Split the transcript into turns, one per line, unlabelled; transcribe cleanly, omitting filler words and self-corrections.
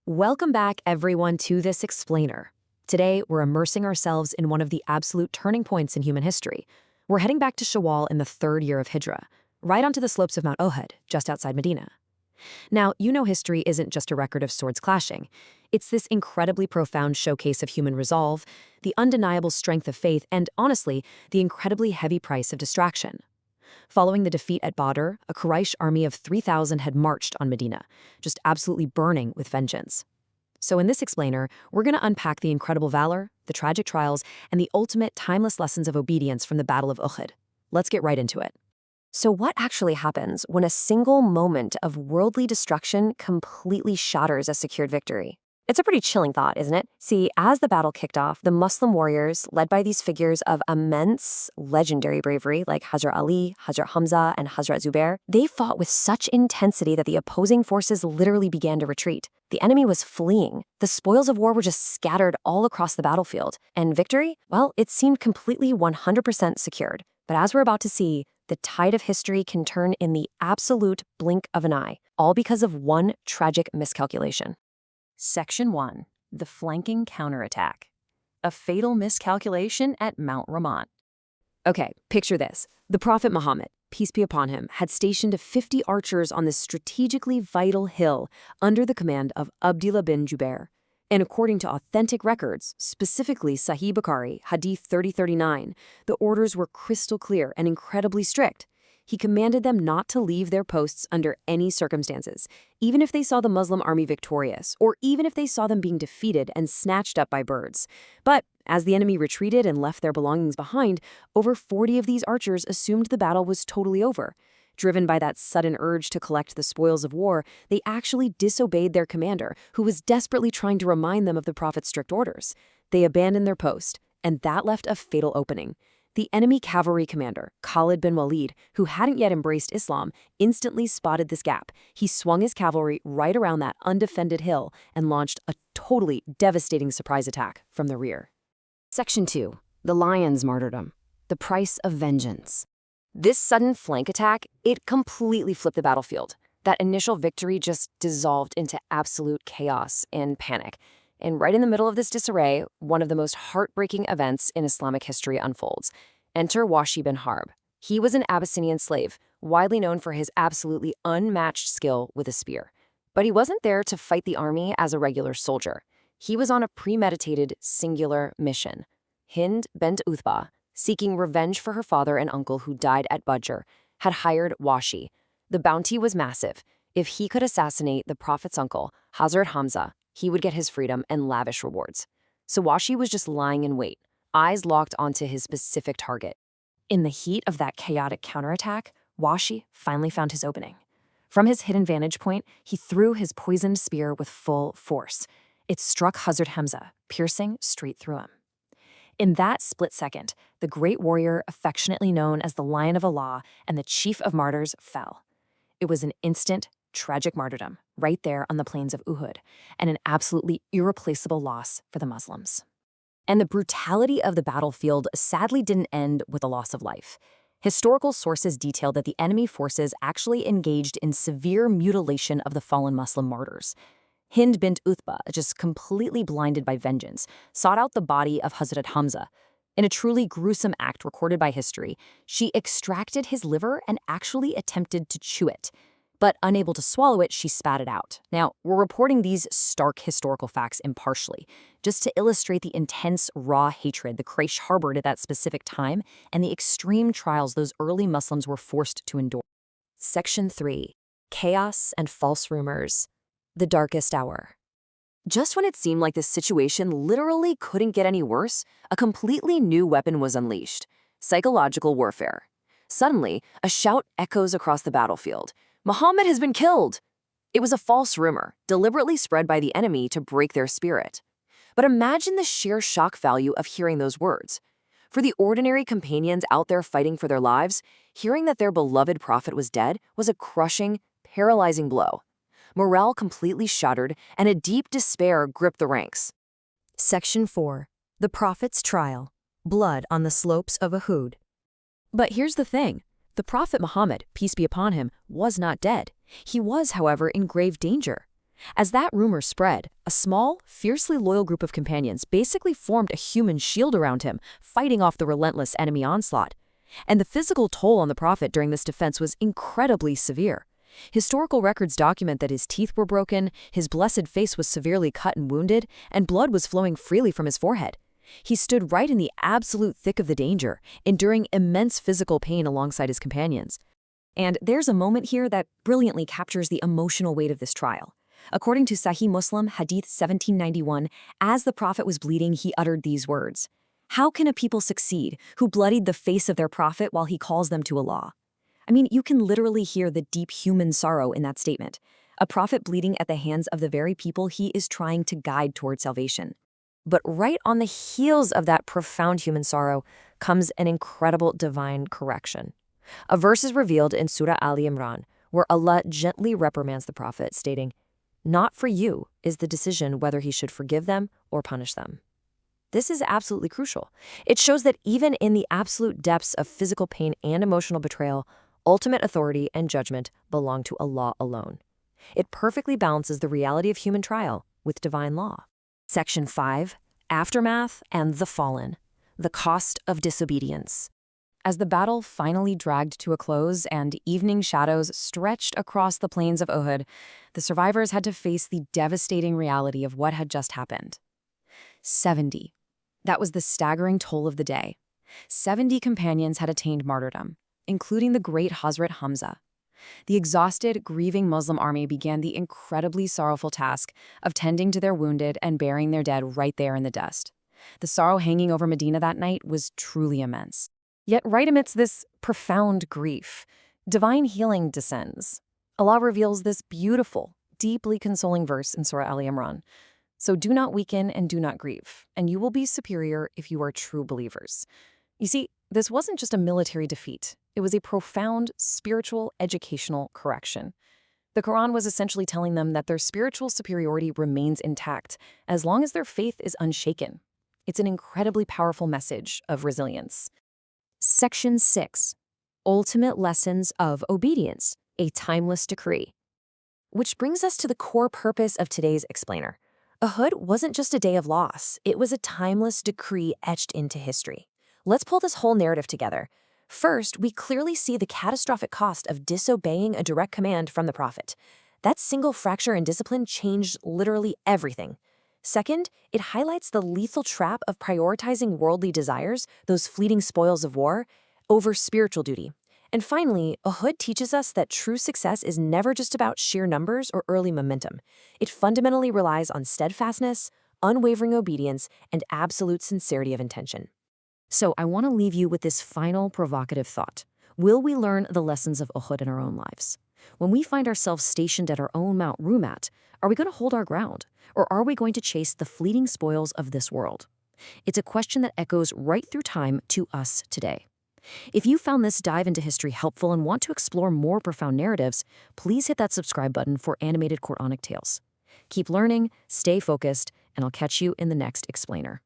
Welcome back, everyone, to this explainer. Today, we're immersing ourselves in one of the absolute turning points in human history. We're heading back to Shawwal in the third year of Hijra, right onto the slopes of Mount Uhud, just outside Medina. Now, you know history isn't just a record of swords clashing. It's this incredibly profound showcase of human resolve, the undeniable strength of faith, and, honestly, the incredibly heavy price of distraction. Following the defeat at Badr, a Quraysh army of 3,000 had marched on Medina, just absolutely burning with vengeance. So in this explainer, we're going to unpack the incredible valor, the tragic trials, and the ultimate timeless lessons of obedience from the Battle of Uhud. Let's get right into it. So what actually happens when a single moment of worldly destruction completely shatters a secured victory? It's a pretty chilling thought, isn't it? See, as the battle kicked off, the Muslim warriors, led by these figures of immense, legendary bravery like Hazrat Ali, Hazrat Hamza, and Hazrat Zubair, they fought with such intensity that the opposing forces literally began to retreat. The enemy was fleeing. The spoils of war were just scattered all across the battlefield. And victory? Well, it seemed completely 100% secured. But as we're about to see, the tide of history can turn in the absolute blink of an eye, all because of one tragic miscalculation. Section 1. The Flanking Counterattack. A Fatal Miscalculation at Mount Ramah. Okay, picture this. The Prophet Muhammad, peace be upon him, had stationed 50 archers on this strategically vital hill under the command of Abdullah bin Jubair. And according to authentic records, specifically Sahih Bukhari, Hadith 3039, the orders were crystal clear and incredibly strict. He commanded them not to leave their posts under any circumstances, even if they saw the Muslim army victorious, or even if they saw them being defeated and snatched up by birds. But as the enemy retreated and left their belongings behind, over 40 of these archers assumed the battle was totally over. Driven by that sudden urge to collect the spoils of war, they actually disobeyed their commander, who was desperately trying to remind them of the Prophet's strict orders. They abandoned their post, and that left a fatal opening. The enemy cavalry commander, Khalid bin Walid, who hadn't yet embraced Islam, instantly spotted this gap. He swung his cavalry right around that undefended hill and launched a totally devastating surprise attack from the rear. Section 2. The Lion's Martyrdom. The Price of Vengeance. This sudden flank attack, it completely flipped the battlefield. That initial victory just dissolved into absolute chaos and panic. And right in the middle of this disarray, one of the most heartbreaking events in Islamic history unfolds. Enter Washi bin Harb. He was an Abyssinian slave, widely known for his absolutely unmatched skill with a spear. But he wasn't there to fight the army as a regular soldier. He was on a premeditated, singular mission. Hind bint Uthba, seeking revenge for her father and uncle who died at Badr, had hired Washi. The bounty was massive. If he could assassinate the Prophet's uncle, Hazrat Hamza, he would get his freedom and lavish rewards. So Washi was just lying in wait, eyes locked onto his specific target. In the heat of that chaotic counterattack, Washi finally found his opening. From his hidden vantage point, he threw his poisoned spear with full force. It struck Hazrat Hamza, piercing straight through him. In that split second, the great warrior, affectionately known as the Lion of Allah and the Chief of Martyrs, fell. It was an instant, tragic martyrdom right there on the plains of Uhud, and an absolutely irreplaceable loss for the Muslims. And the brutality of the battlefield sadly didn't end with the loss of life. Historical sources detail that the enemy forces actually engaged in severe mutilation of the fallen Muslim martyrs. Hind bint Uthba, just completely blinded by vengeance, sought out the body of Hazrat Hamza. In a truly gruesome act recorded by history, she extracted his liver and actually attempted to chew it. But unable to swallow it, she spat it out. Now, we're reporting these stark historical facts impartially, just to illustrate the intense, raw hatred the Quraysh harbored at that specific time and the extreme trials those early Muslims were forced to endure. Section 3. Chaos and False Rumors. The Darkest Hour. Just when it seemed like the situation literally couldn't get any worse, a completely new weapon was unleashed: psychological warfare. Suddenly, a shout echoes across the battlefield. Muhammad has been killed! It was a false rumor, deliberately spread by the enemy to break their spirit. But imagine the sheer shock value of hearing those words. For the ordinary companions out there fighting for their lives, hearing that their beloved prophet was dead was a crushing, paralyzing blow. Morale completely shattered, and a deep despair gripped the ranks. Section 4. The Prophet's Trial. Blood on the Slopes of Uhud. But here's the thing. The Prophet Muhammad, peace be upon him, was not dead. He was, however, in grave danger. As that rumor spread, a small, fiercely loyal group of companions basically formed a human shield around him, fighting off the relentless enemy onslaught. And the physical toll on the Prophet during this defense was incredibly severe. Historical records document that his teeth were broken, his blessed face was severely cut and wounded, and blood was flowing freely from his forehead. He stood right in the absolute thick of the danger, enduring immense physical pain alongside his companions. And there's a moment here that brilliantly captures the emotional weight of this trial. According to Sahih Muslim, Hadith 1791, as the Prophet was bleeding, he uttered these words, "How can a people succeed who bloodied the face of their Prophet while he calls them to Allah?" I mean, you can literally hear the deep human sorrow in that statement. A prophet bleeding at the hands of the very people he is trying to guide toward salvation. But right on the heels of that profound human sorrow comes an incredible divine correction. A verse is revealed in Surah Ali Imran, where Allah gently reprimands the Prophet, stating, "Not for you is the decision whether he should forgive them or punish them." This is absolutely crucial. It shows that even in the absolute depths of physical pain and emotional betrayal, ultimate authority and judgment belong to Allah alone. It perfectly balances the reality of human trial with divine law. Section 5, Aftermath and the Fallen, the Cost of Disobedience. As the battle finally dragged to a close and evening shadows stretched across the plains of Uhud, the survivors had to face the devastating reality of what had just happened. 70. That was the staggering toll of the day. 70 companions had attained martyrdom, including the great Hazrat Hamza. The exhausted, grieving Muslim army began the incredibly sorrowful task of tending to their wounded and burying their dead right there in the dust. The sorrow hanging over Medina that night was truly immense. Yet right amidst this profound grief, divine healing descends. Allah reveals this beautiful, deeply consoling verse in Surah Ali Imran. "So do not weaken and do not grieve, and you will be superior if you are true believers." You see, this wasn't just a military defeat. It was a profound spiritual educational correction. The Quran was essentially telling them that their spiritual superiority remains intact as long as their faith is unshaken. It's an incredibly powerful message of resilience. Section 6. Ultimate Lessons of Obedience, a Timeless Decree. Which brings us to the core purpose of today's explainer. Uhud wasn't just a day of loss, it was a timeless decree etched into history. Let's pull this whole narrative together. First, we clearly see the catastrophic cost of disobeying a direct command from the Prophet. That single fracture in discipline changed literally everything. Second, it highlights the lethal trap of prioritizing worldly desires, those fleeting spoils of war, over spiritual duty. And finally, Uhud teaches us that true success is never just about sheer numbers or early momentum. It fundamentally relies on steadfastness, unwavering obedience, and absolute sincerity of intention. So I want to leave you with this final provocative thought. Will we learn the lessons of Uhud in our own lives? When we find ourselves stationed at our own Mount Rumat, are we going to hold our ground? Or are we going to chase the fleeting spoils of this world? It's a question that echoes right through time to us today. If you found this dive into history helpful and want to explore more profound narratives, please hit that subscribe button for animated Quranic tales. Keep learning, stay focused, and I'll catch you in the next explainer.